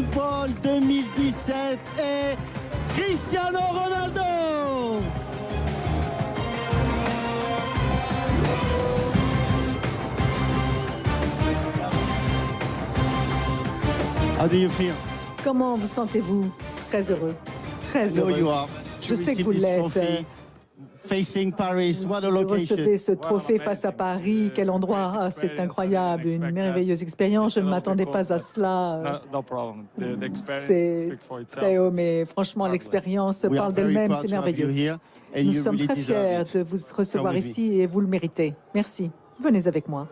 Football 2017 est Cristiano Ronaldo. How do you feel? Comment vous sentez-vous? Très heureux. Très I know heureux. you are. Je sais que vous l'êtes. Facing Paris, what a Vous location. recevez ce trophée face à Paris. Quel endroit! Ah, c'est incroyable, une merveilleuse expérience. Je ne m'attendais pas à cela. C'est très haut, mais franchement, l'expérience We are parle very d'elle-même. proud C'est to have you merveilleux. here, and Nous you sommes really très deserve fiers it. de vous recevoir Come with ici et vous le méritez. Merci. Venez avec moi.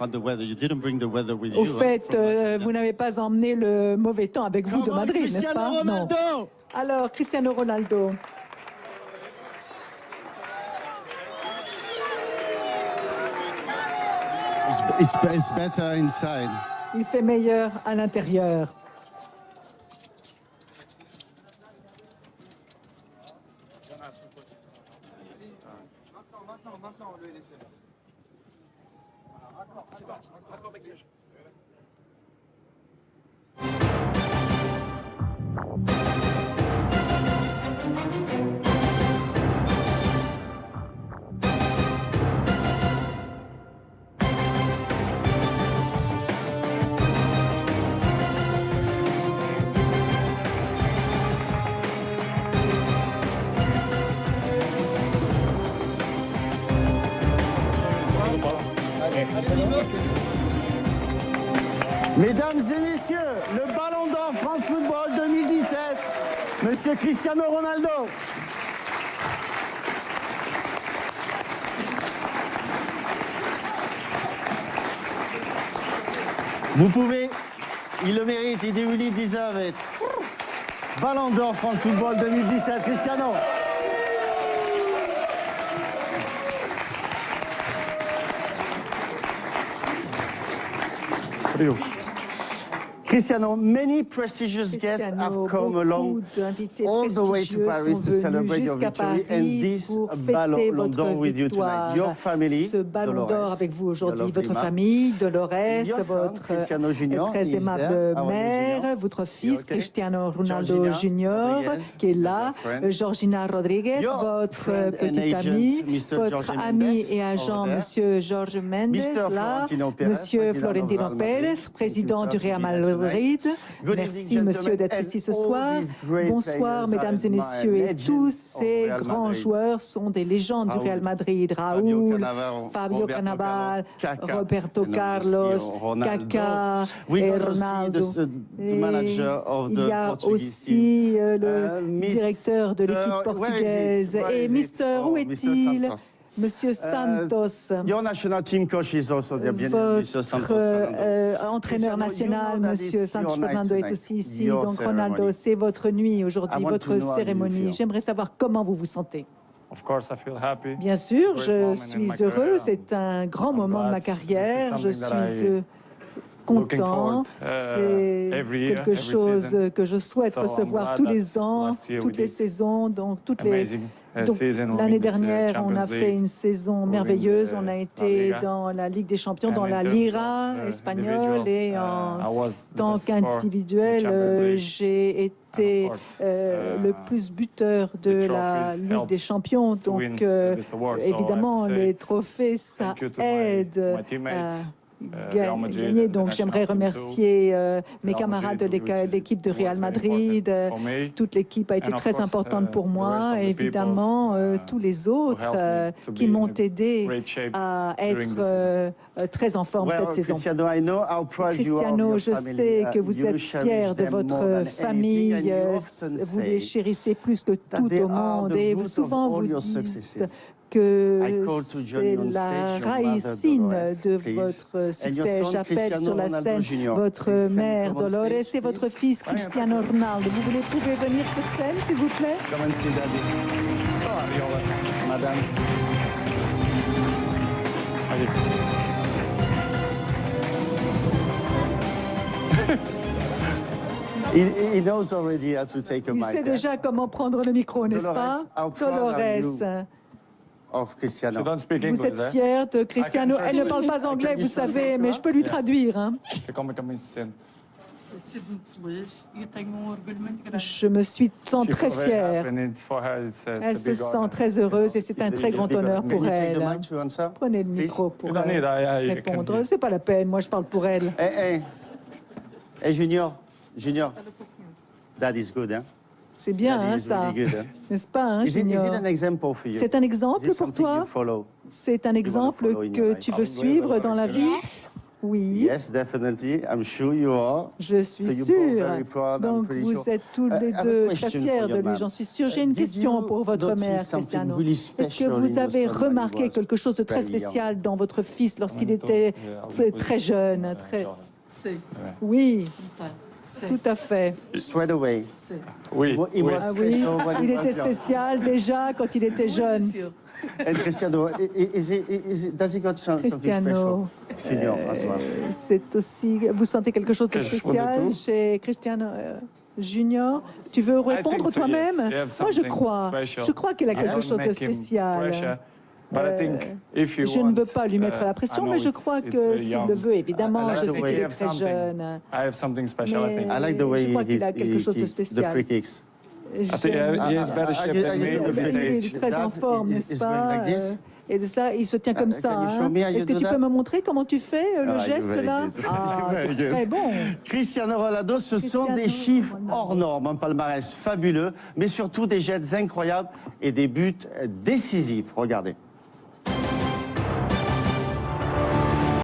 But the weather, you didn't bring the weather with Au you, fait, from Madrid. vous n'avez pas emmené le mauvais temps avec vous de Come on, Madrid, n'est-ce Cristiano pas? Non. Ronaldo. Alors, Cristiano Ronaldo. It's better inside. Il fait meilleur à l'intérieur. Mesdames et messieurs, le Ballon d'Or France Football 2017, Monsieur Cristiano Ronaldo. Vous pouvez, il le mérite, il really deserve it. Ballon d'Or France Football 2017, Cristiano. Cristiano, many prestigious guests have come along all the way to Paris to celebrate your victory and this Ballon d'Or with you tonight. Your family, Ce Ballon d'Or Dolores, avec vous aujourd'hui, your lovely votre mom. famille, Dolores, Your son, votre Cristiano Junior, très is aimable there. How are you, mère, Junior? votre fils, okay? Cristiano Ronaldo Georgina Junior, Rodriguez, qui est là, your friend. Georgina Rodriguez, Your votre friend and petit agent, ami, Mr. votre Jorge ami Mendes, et agent, over there. Monsieur Jorge Mendes, Mr. là, Florentino Pérez, Monsieur président Florentino of Real Madrid. Pérez, Thank président you, du sir, to Real be here tonight. Madrid. Good Merci, evening, monsieur, gentlemen, d'être and ici ce all soir. these great Bonsoir, players mesdames are et messieurs. Et legends tous of ces Real grands Madrid. joueurs sont des légendes du Raúl, Real Madrid. Fabio Raúl, Cannavaro, Fabio Roberto Cannavaro, Carlos, Kaká, Roberto and Carlos, obviously Ronaldo. Kaká We et got to see Ronaldo. the manager of Il the y a Portuguese team. aussi le Mister- directeur de l'équipe where is it? portugaise. Where Et is it? Mister, Oh, où Mr. est-il? Santos. Monsieur Santos. Your national team coach is also there, bien Mr. Santos Votre Fernando. entraîneur Cristiano, national, you know that Monsieur it's Santos your night Fernando, est tonight, aussi ici. your Donc ceremony. Ronaldo, c'est votre nuit I aujourd'hui, want to votre know how do you cérémonie. feel. J'aimerais savoir comment vous vous sentez. Of course, I feel happy. Bien sûr, Great je moment in suis my heureux. career. C'est un grand I'm moment de glad ma this is carrière. Je something that suis I looking content. forward, C'est every year, quelque every chose season. que je souhaite So I'm recevoir glad tous that les ans, last year we toutes les did saisons, donc toutes les. Amazing Donc, season. We l'année win the dernière, on a Champions fait League. une saison win merveilleuse. the On a La été Liga. dans la Ligue des Champions, And dans in la terms Liga of, espagnole individual, et I en was the tant best scorer in qu'individuel, Champions League. j'ai été And of course, le plus buteur de the la trophies Ligue des helped Champions. to win Donc, this award. So I have évidemment, to say les trophées, ça thank you to aide my à teammates, Real Madrid gagner. and the Donc, j'aimerais national team too. remercier mes Real camarades de Madrid, which is- l'équipe de was Real very Madrid. important for me. Toute l'équipe a été And of très course, importante pour the rest moi. of the people, Évidemment, tous les autres helped me to qui be in m'ont a aidé great shape à during être the season. très en forme Well, cette saison. Cristiano, I know how proud you are of Cristiano, your je family. sais que vous You êtes cherish fier de them more votre than famille, anything, and you often vous les say chérissez plus que that tout they au are monde the et root of souvent all vous your dites successes. I que call to join c'est you on la stage your racine mother, Dolores, de please. votre And your succès. son, J'appelle Cristiano sur la Ronaldo scène Jr. votre Please, can you mère come on Dolores stage, et votre please? fils Cristiano Ronaldo. Vous pouvez venir sur scène, s'il vous plaît? Come and see Daddy. Madame. He knows already how to take a Il mic. sait déjà comment prendre le micro, n'est-ce pas? Dolores, how proud are you? of Cristiano. You don't speak Vous English, êtes fier de Cristiano. Elle ne parle pas anglais, vous savez, mais je peux lui traduire. Hein. Como é que me sinto? Sinto-me feliz e tenho orgulho muito grande. Je me sens très fière. Elle se sent très heureuse et c'est un très grand honneur pour Can you take the elle. mic to answer? Prenez le micro pour You don't need, I can répondre. hear. C'est pas la peine, moi je parle pour elle. Hey, Junior, that is good, hein? C'est bien, That hein, is ça. really good, hein? N'est-ce pas, hein, Is it Junior? an example for you? C'est un exemple Is it pour something toi? you follow? C'est un exemple follow in your que life? tu veux suivre dans la vie? Oui, Yes, definitely. I'm sure you are. je So suis you're both sûre. very proud, I'm Donc pretty vous sure. êtes tous les I have a deux très question fiers for de your lui, mom. j'en suis sûre. J'ai une Did question you pour votre notice mère, something Cristiano. really Est-ce que special in vous your avez son when he remarqué was quelque chose de très very young? spécial dans votre fils lorsqu'il Muito, était yeah, très jeune? Sim, Oui, então, sim, tout à fait. Straight away. sim. Oui, He oui. was Ah oui, special when il he was était young. spécial déjà quand il était jeune. Sim. And Cristiano, does he got something Cristiano, special? Junior as well. C'est aussi. Vous sentez quelque chose de Quelque chose de spécial tout. chez Cristiano Junior? Tu veux répondre think so, toi-même? yes. You have Moi, je something crois. special. Je crois qu'il a I quelque don't chose de make him spécial. pressure, but I think if you Je ne veux want, pas lui mettre la I pression, know mais je it's- crois it's que very s'il young. le veut, évidemment, I like je the sais way qu'il you est have très something. jeune. I have something special, I think. I like the way Je crois qu'il a quelque chose de the spécial. free kicks. I think he has better shape than me at this Il age. est très en That forme, is n'est-ce going pas? like this. Et de ça, il se tient comme ça. can you show hein. me how you Est-ce que do tu that? peux me montrer comment tu fais le Ah, geste very là? good. Ah, Very good. très bon. Cristiano Ronaldo, ce sont des Cristiano chiffres Ronaldo. hors normes, un palmarès fabuleux, mais surtout des gestes incroyables et des buts décisifs. Regardez.